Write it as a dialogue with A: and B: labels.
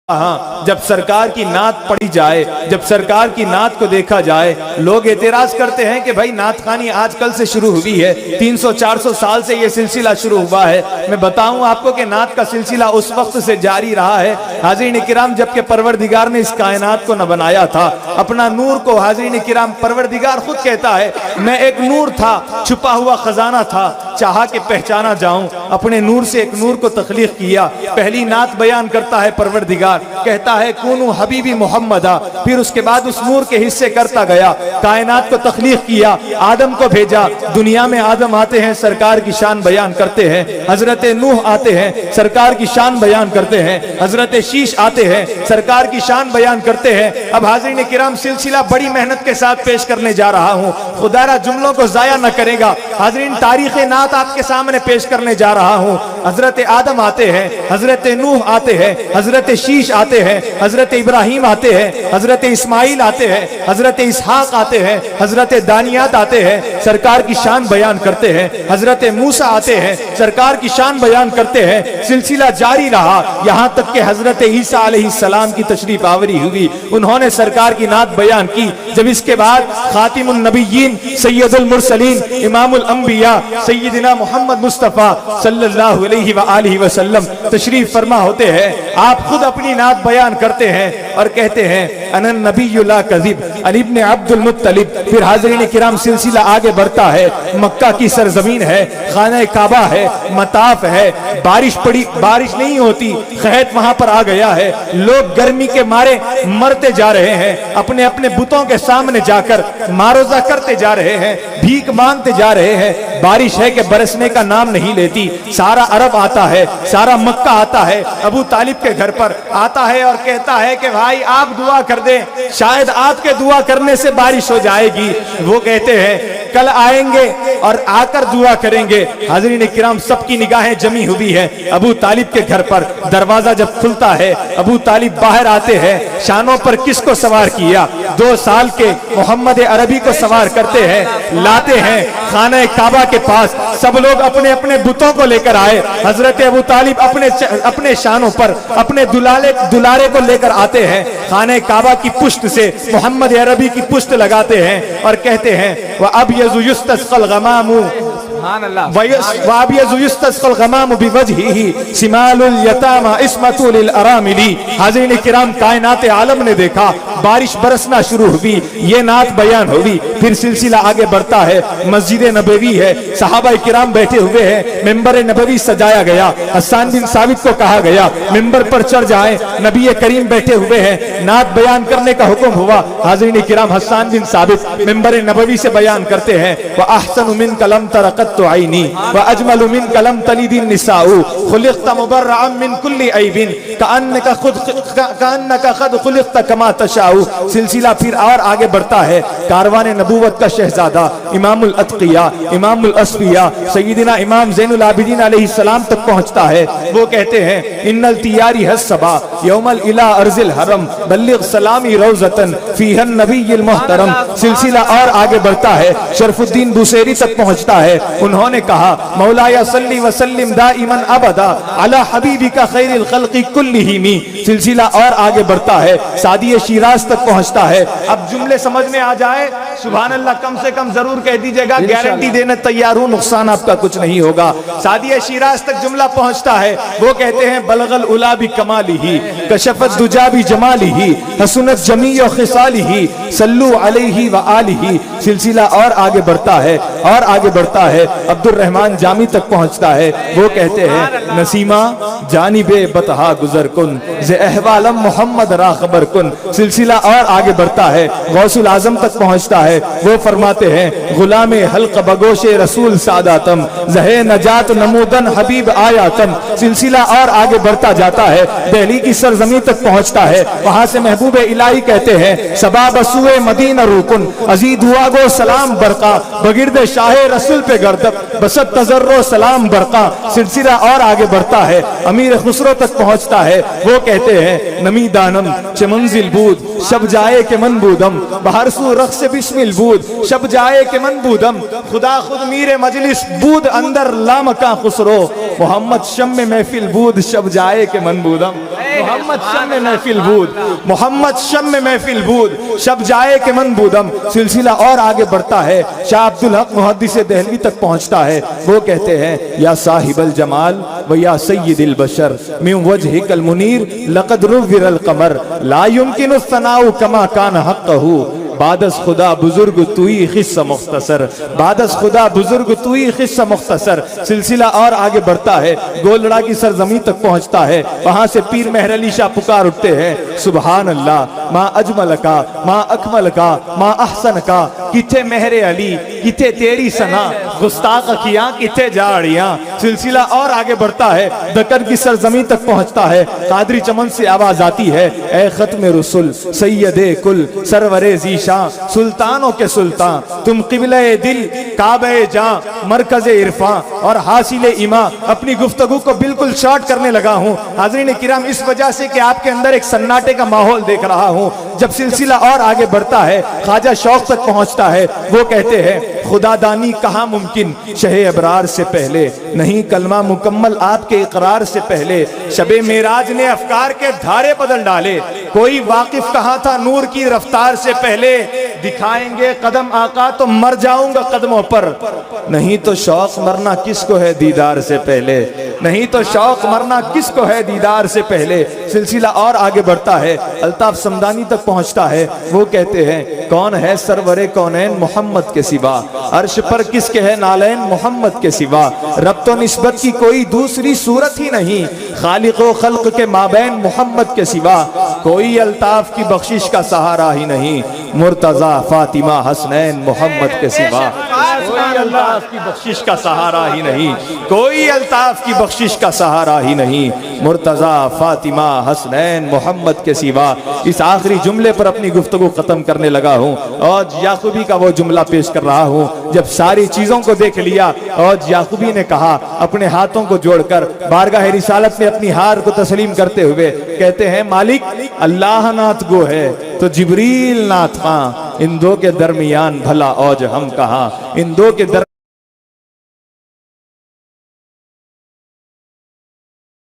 A: हाँ, जब सरकार की नात पढ़ी जाए, जब सरकार की नात को देखा जाए, लोग एतराज करते हैं कि भाई नात खानी आजकल से शुरू हुई है, 300-400 साल से ये सिलसिला शुरू हुआ है। मैं बताऊं आपको कि नात का सिलसिला उस वक्त से जारी रहा है हाज़रीन किराम जबकि परवरदिगार ने इस कायनात को न बनाया था। अपना नूर को हाज़रीन किराम परवरदिगार खुद कहता है, मैं एक नूर था, छुपा हुआ खजाना था, चाहा कि पहचाना जाऊं, अपने नूर से एक नूर को तख्लीक किया। पहली नात बयान करता है परवरदिगार, कहता है कूनू हबीबी मोहम्मदा, फिर उसके बाद उस नूर के हिस्से करता गया, कायनात को तख्लीक किया, आदम को भेजा, दुनिया में आदम आते हैं, सरकार की शान बयान करते हैं, हजरत नूह आते हैं, सरकार की शान बयान करते हैं, हजरत शीश आते हैं, सरकार की शान बयान करते हैं। अब हाज़रीन किराम सिलसिला बड़ी मेहनत के साथ पेश करने जा रहा हूँ, खुदारा जुमलों को जाया न करेगा। हाज़रीन तारीख नात आपके सामने पेश करने जा रहा हूँ। हजरत आदम आते हैं, हजरत नूह आते हैं, हजरत शीश आते हैं, हजरत इब्राहिम आते हैं, हजरत इस्माइल आते हैं, हजरत इसहाक आते हैं, हजरत दानियात आते हैं, सरकार की शान बयान करते हैं, हजरत मूसा आते हैं, सरकार की शान बयान करते हैं। सिलसिला जारी रहा यहाँ तक कि हजरत ईसा अलैहिस्सलाम की तशरीफ आवरी हुई, उन्होंने सरकार की नात बयान की। जब इसके बाद खातिमुन नबिय्यीन सैयदुल मुरसलीन इमामुल अंबिया सैयदना मोहम्मद मुस्तफ़ा सल्लल्लाहु अलैहि वसल्लम तशरीफ फरमा होते हैं, आप खुद अपनी नात बयान करते हैं और कहते हैं अनन नबिय्यु ला कज़िब अन इब्न अब्दुल मुत्तलिब। फिर हाज़रीन किराम सिलसिला आगे बढ़ता है, मक्का की सरजमीन है, खाना काबा है, मताफ है, बारिश पड़ी, बारिश नहीं होती, खैत वहां पर आ गया है, लोग गर्मी के मारे मरते जा रहे हैं, अपने अपने बुतों के सामने जाकर मारोजा करते जा रहे हैं, भीख मांगते जा रहे हैं, बारिश है कि बरसने का नाम नहीं लेती। सारा अरब आता है, सारा मक्का आता है, अबू तालिब के घर पर आता है और कहता है कि भाई आप दुआ कर दें, शायद आपके दुआ करने से बारिश हो जाएगी। वो कहते हैं कल आएंगे और आकर दुआ करेंगे। हाज़रीन किराम सबकी निगाहें जमी हुई है अबू तालिब के घर पर। दरवाजा जब खुलता है, अबू तालिब बाहर आते हैं, शानों पर किसको सवार किया? 2 साल के मोहम्मद अरबी को सवार करते हैं, लाते हैं खाना काबा के पास। सब लोग अपने अपने बुतों को लेकर आए, हजरत अबू तालिब अपने शानों पर अपने दुलारे को लेकर आते हैं, खाने काबा की पुष्ट से मोहम्मद अरबी की पुष्ट लगाते हैं और कहते हैं वह अब युस्तस्क़ल गमामु हाज़रीन किराम कायनात आलम ने देखा, बारिश बरसना शुरू हुई, ये नात बयान हुई। फिर सिलसिला आगे बढ़ता है, मस्जिद नबवी है, सहाबा किराम बैठे हुए हैं, मिंबर नबवी सजाया गया, हसन बिन साबित को कहा गया मिंबर पर चढ़ जाए, नबी करीम बैठे हुए हैं, नात बयान करने का हुक्म हुआ। हाज़रीन किराम हसन बिन साबित मिंबर नबवी से बयान करते हैं व अहसनु मिन कलम तरक़त आईनी व अजमलु मिन कलम तलीदिन निसाउ खुलिक़त मुबर्रअन मिन कुल्ली ऐबिन कअन्नका क़द खुलिक़त कमा तशाउ। सिलसिला फिर और आगे बढ़ता है, कारवान नबूवत का शहजादा इमामुल अत्क़िया इमामुल अस्फ़िया सय्यदना इमाम ज़ैनुल आबिदीन अलैहिस्सलाम तक पहुंचता है। वो कहते हैं इन्नल तियारी हस्सबा यौमल इला अर्ज़िल हरम बल्लिग़ सलामी रौज़तन फ़ीहन नबिय्युल मुहतरम। सिलसिला और आगे बढ़ता है, शरफुद्दीन बुसेरी तक पहुंचता है। उन्होंने कहा मौलाया सल्ली व सल्लिम दाइमन अबदा अला हबीबिका खैरिल खल्क़ि कुल्लिहिमी। सिलसिला और आगे बढ़ता है, सादी शिराज तक पहुंचता है। अब जुमले समझ में आ जाए, सुभान अल्लाह कम से कम जरूर कह दीजिएगा, गारंटी देने तैयार हूं, नुकसान आपका कुछ नहीं होगा। सादी शिराज तक जुमला पहुंचता है, वो कहते हैं बलगल उला भी कमालिही कशफत दुजा भी जमालिही हसनत जमी व खिसालिही सल्लु अलैहि व आलिही। सिलसिला और आगे बढ़ता है और आगे बढ़ता है, अब्दुल रहमान जामी तक पहुंचता है। वो कहते हैं नसीमा जानिबे बतहा गुजर कुन जे अहवालम मोहम्मद रा खबर कुन। सिलसिला और आगे बढ़ता है, गौसुल आजम तक पहुंचता है। वो फरमाते हैं गुलामे हल्क बगोशे रसूल सादातम जहे नजात नमूदन हबीब आयातम। सिलसिला और आगे बढ़ता जाता है, दिल्ली की सरजमी तक पहुंचता है। वहां से महबूब इलाही कहते हैं सबा बसुए मदीना रुकुन अजीद हुआ गो सलाम बरका बगिर्द शाहे रसूल पे गर्दब बसत तजर्रो सलाम बरका। सिलसिला और आगे बढ़ता है, अमीर खुसरो तक पहुंचता है। वो कहते हैं नमी दानम चे मंजिल बूद शब जाए के मनबूदम बहरसू रख्स बिस्मिल बूद शब जाए के मनबूदम। खुदा खुद मीरे मजलिस बूद अंदर लामका खुसरो मोहम्मद शम में महफिल बूद शब जाए के मनबूदम। मोहम्मद शम में महफिल बूद, मोहम्मद शम में महफिल बूद, शब जाए के मन बूदम। सिलसिला और आगे बढ़ता है, शाह अब्दुल हक मुहद्दिस देहलवी तक पहुंचता है। वो कहते हैं या साहिबल जमाल व या सय्यिदिल बशर मिन वजहिकल मुनीर लक़द रुव्विरल कमर ला युमकिनु सनाउ कमा कान हक़्क़हु बादस खुदा बुजुर्ग तुई खिस्सा मुख्तसर, बादस खुदा बुजुर्ग तुई खिस्सा मुख्तसर। सिलसिला और आगे बढ़ता है, गोलड़ा की सरजमी तक पहुंचता है। वहां से पीर मेहर अली शाह पुकार उठते हैं, सुबहान अल्लाह माँ अजमल का, माँ अकमल का, माँ अहसन का, किथे मेहरे अली, किथे तेरी सना, गुस्ताख किया किथे जाड़ियां। सिलसिला और आगे बढ़ता है, दक्कन की सरजमी तक पहुंचता है। कादरी चमन से आवाज आती है, ए खत्म रसुल सैयदे कुल सरवरे जीशां सुल्तानों के सुल्तान, तुम किबले दिल काबे जां मरकज़े इरफां और हासिले इमा। अपनी गुफ्तगू को बिल्कुल शॉर्ट करने लगा हूँ हाज़रीन किराम, इस वजह से कि आपके अंदर एक सन्नाटे का माहौल देख रहा हूँ। जब सिलसिला और आगे बढ़ता है, ख्वाजा शौक तक पहुंचता है। वो कहते हैं, खुदादानी कहाँ मुमकिन शहे अबरार से पहले, नहीं कलमा मुकम्मल आपके इकरार से पहले। शबे मेराज ने अफकार के धारे बदल डाले, कोई वाकिफ कहाँ था नूर की रफ्तार से पहले। दिखाएंगे कदम आका तो मर जाऊंगा कदमों पर, नहीं तो शौक मरना किसको है दीदार से पहले, नहीं तो शौक मरना किसको है दीदार से पहले। सिलसिला और आगे बढ़ता है, अल्ताफ समदानी तक पहुंचता है। वो कहते हैं, कौन है सरवरे कौनैन मोहम्मद के सिवा, अर्श पर किसके है नालैन मोहम्मद के सिवा। रब तो निस्बत की कोई दूसरी सूरत ही नहीं, खालिक व खल्क के माबैन मोहम्मद के सिवा। कोई अल्ताफ की बख्शिश का सहारा ही नहीं, मुर्तजा फातिमा हसनैन मोहम्मद के सिवा। कोई अल्ताफ की बख्शिश का सहारा ही नहीं, कोई अल्ताफ की बख्शिश का सहारा ही नहीं, मुर्तजा फातिमा हसनैन मोहम्मद के सिवा। इस आखिरी जुमले पर अपनी गुफ्तगू खत्म करने लगा हूँ और याकूबी का वो जुमला पेश कर रहा हूँ। जब सारी चीजों को देख लिया और याकूबी ने कहा, अपने हाथों को जोड़कर बारगाह रिसालत में अपनी हार को तस्लीम करते हुए कहते हैं, मालिक अल्लाह नाथ गो है तो जिब्रील नाथ खां, इन दो के दरमियान भला औज हम कहाँ, इन दो के